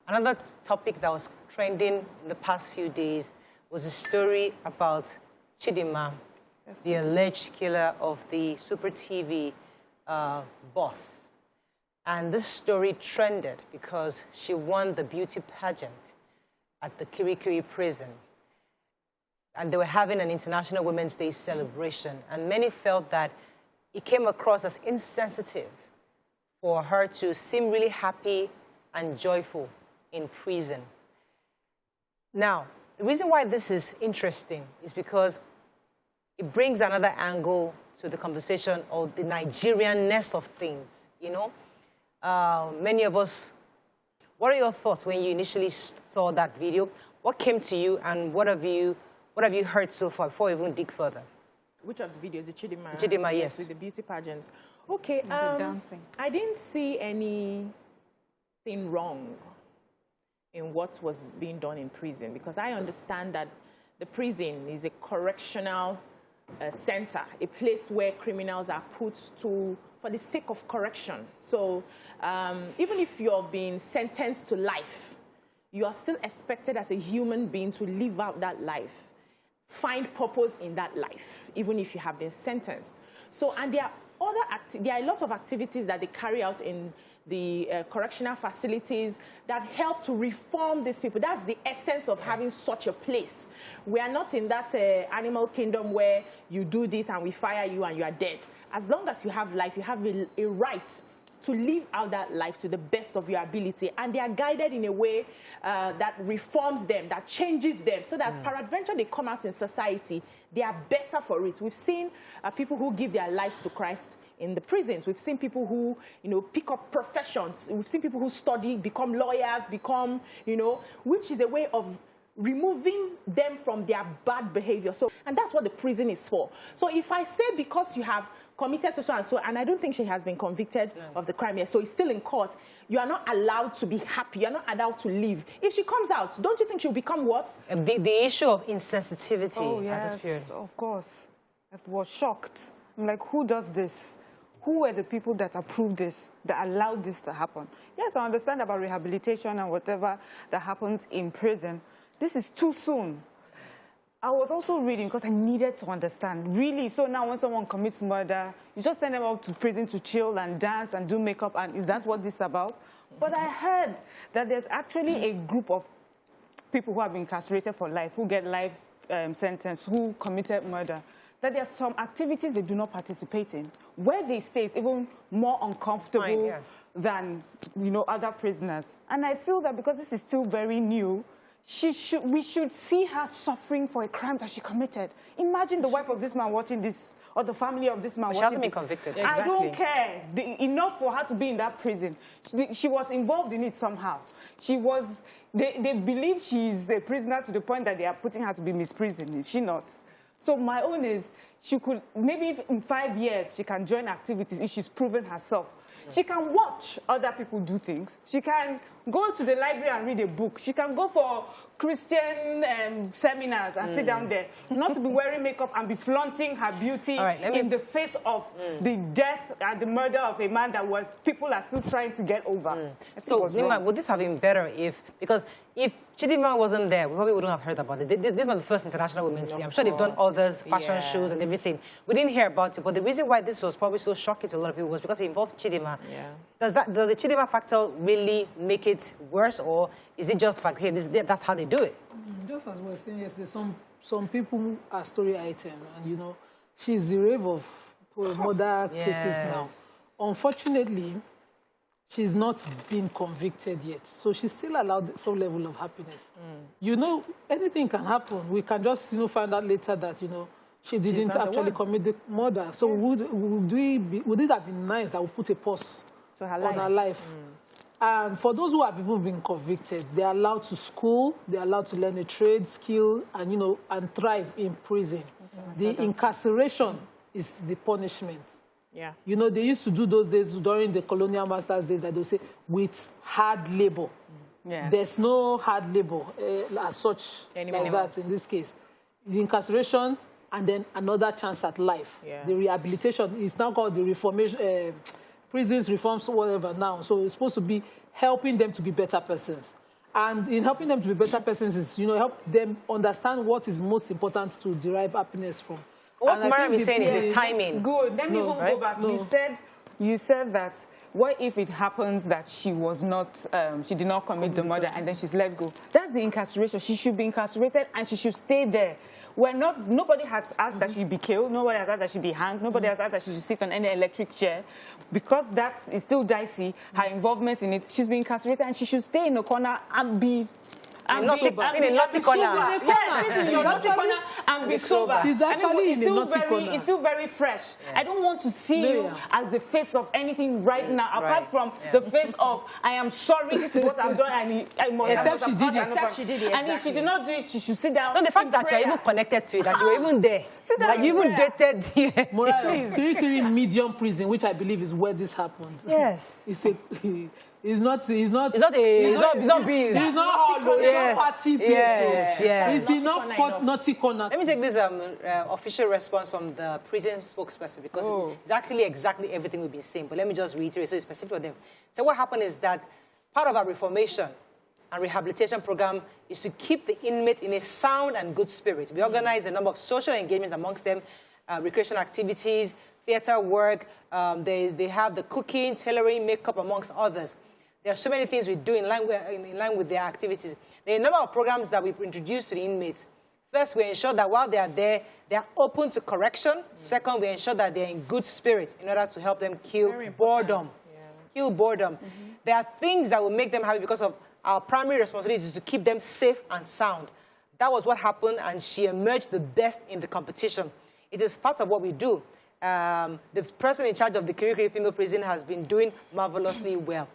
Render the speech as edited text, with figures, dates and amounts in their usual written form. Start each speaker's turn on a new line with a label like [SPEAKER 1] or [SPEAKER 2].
[SPEAKER 1] Another topic that was trending in the past few days was a story about Chidinma, the alleged killer of the SuperTV boss. And this story trended because she won the beauty pageant at the Kirikiri prison. And they were having an International Women's Day celebration. And many felt that it came across as insensitive for her to seem really happy and joyful in prison. Now, the reason why this is interesting is because it brings another angle to the conversation of the Nigerian-ness of things, you know? Many of us, what are your thoughts when you initially saw that video? What came to you, and what have you heard so far before we even dig further?
[SPEAKER 2] Which of the videos? The Chidinma?
[SPEAKER 1] Chidinma, yes.
[SPEAKER 2] With the beauty pageants. Okay,
[SPEAKER 3] the dancing.
[SPEAKER 2] I didn't see anything wrong in what was being done in prison, because I understand that the prison is a correctional center, a place where criminals are put to for the sake of correction. So even if you're being sentenced to life, you are still expected as a human being to live out that life, find purpose in that life, even if you have been sentenced. So, and there are a lot of activities that they carry out in the correctional facilities that help to reform these people. That's the essence of having such a place. We are not in that animal kingdom where you do this and we fire you and you are dead. As long as you have life, you have a right to live out that life to the best of your ability. And they are guided in a way that reforms them, that changes them, so that peradventure they come out in society, they are better for it. We've seen people who give their lives to Christ in the prisons. We've seen people who, you know, pick up professions. We've seen people who study, become lawyers, become, you know, which is a way of removing them from their bad behavior. So, and that's what the prison is for. So if I say because you have committed so and so, and I don't think she has been convicted of the crime yet, so it's still in court, you are not allowed to be happy. You're not allowed to live. If she comes out, don't you think she'll become worse?
[SPEAKER 1] The issue of insensitivity
[SPEAKER 3] yes,
[SPEAKER 1] at this period.
[SPEAKER 3] Of course. I was shocked. I'm like, who does this? Who were the people that approved this, that allowed this to happen? Yes, I understand about rehabilitation and whatever that happens in prison. This is too soon. I was also reading because I needed to understand. Really, so now when someone commits murder, you just send them out to prison to chill and dance and do makeup, and is that what this is about? But I heard that there's actually a group of people who have been incarcerated for life, who get life sentence, who committed murder, that there are some activities they do not participate in. Where they stay is even more uncomfortable than, you know, other prisoners. And I feel that because this is still very new, we should see her suffering for a crime that she committed. Imagine the wife of this man watching this, or the family of this man watching this. She hasn't
[SPEAKER 1] been convicted.
[SPEAKER 3] Exactly. I don't care. Enough for her to be in that prison. She was involved in it somehow. They believe she's a prisoner to the point that they are putting her to be misprisoned. Is she not? So my own is, she could, maybe if in 5 years, she can join activities if she's proven herself. She can watch other people do things. She can go to the library and read a book. She can go for Christian seminars and sit down there. Not to be wearing makeup and be flaunting her beauty in the face of the death and the murder of a man that people are still trying to get over.
[SPEAKER 1] So, Nima, would this have been better because if Chidinma wasn't there, we probably wouldn't have heard about it. This is not the first International Women's Day. I'm sure they've done others, fashion shows and everything. We didn't hear about it, but the reason why this was probably so shocking to a lot of people was because it involved Chidinma. Does the Chidinma factor really make it worse, or is it just fact, hey, that's how they do it?
[SPEAKER 4] Just as we're saying, yes, there's some people who are story item, and you know, she's the rave of murder cases now. Unfortunately, she's not been convicted yet, so she's still allowed some level of happiness. You know, anything can happen. We can just, you know, find out later that, you know, she didn't actually commit the murder. So would it have been nice that we put a pause on her life? And for those who have even been convicted, they're allowed to school, they're allowed to learn a trade skill, and, you know, and thrive in prison. The incarceration is the punishment. You know, they used to do those days during the colonial masters days that they say, with hard labor. There's no hard labor as such like that in this case. The incarceration and then another chance at life. The rehabilitation is now called the reformation, prisons reforms, whatever now. So it's supposed to be helping them to be better persons. And in helping them to be better persons is, help them understand what is most important to derive happiness from.
[SPEAKER 1] What Mariam is saying is the timing.
[SPEAKER 3] Good. Let me go back.
[SPEAKER 4] No.
[SPEAKER 3] You said that, what if it happens that she was not, she did not commit the murder and then she's let go? That's the incarceration. She should be incarcerated and she should stay there. Nobody has asked that she be killed. Nobody has asked that she be hanged. Nobody has asked that she should sit on any electric chair. Because that is still dicey, her involvement in it. She's been incarcerated and she should stay in a corner and be...
[SPEAKER 1] in a naughty corner.
[SPEAKER 3] Yes, sit in your naughty corner and be sober.
[SPEAKER 4] She's actually in a naughty corner.
[SPEAKER 3] It's still very fresh. I don't want to see you as the face of anything right now, apart from the face of, I am sorry, this is what I've done, and
[SPEAKER 4] Except she did it.
[SPEAKER 3] And if she did not do it, she should sit down.
[SPEAKER 1] No, the fact that you're even connected to it, that you were even there, that you even dated.
[SPEAKER 4] Kirikiri medium prison, which I believe is where this happened.
[SPEAKER 1] Yes.
[SPEAKER 4] It's not beans.
[SPEAKER 1] It's not
[SPEAKER 4] party place.
[SPEAKER 1] Yes.
[SPEAKER 4] It's enough naughty corners.
[SPEAKER 1] Let me take this official response from the prison spokesperson, because it's actually exactly everything we've been saying. But let me just reiterate so it's specific for them. So what happened is that part of our reformation and rehabilitation program is to keep the inmates in a sound and good spirit. We organize a number of social engagements amongst them, recreational activities, theater work. They have the cooking, tailoring, makeup, amongst others. There are so many things we do in line with their activities. There are a number of programs that we've introduced to the inmates. First, we ensure that while they are there, they are open to correction. Second, we ensure that they're in good spirit in order to help them kill boredom. Kill boredom. There are things that will make them happy because of our primary responsibility is to keep them safe and sound. That was what happened, and she emerged the best in the competition. It is part of what we do. The person in charge of the Kirikiri female prison has been doing marvelously well.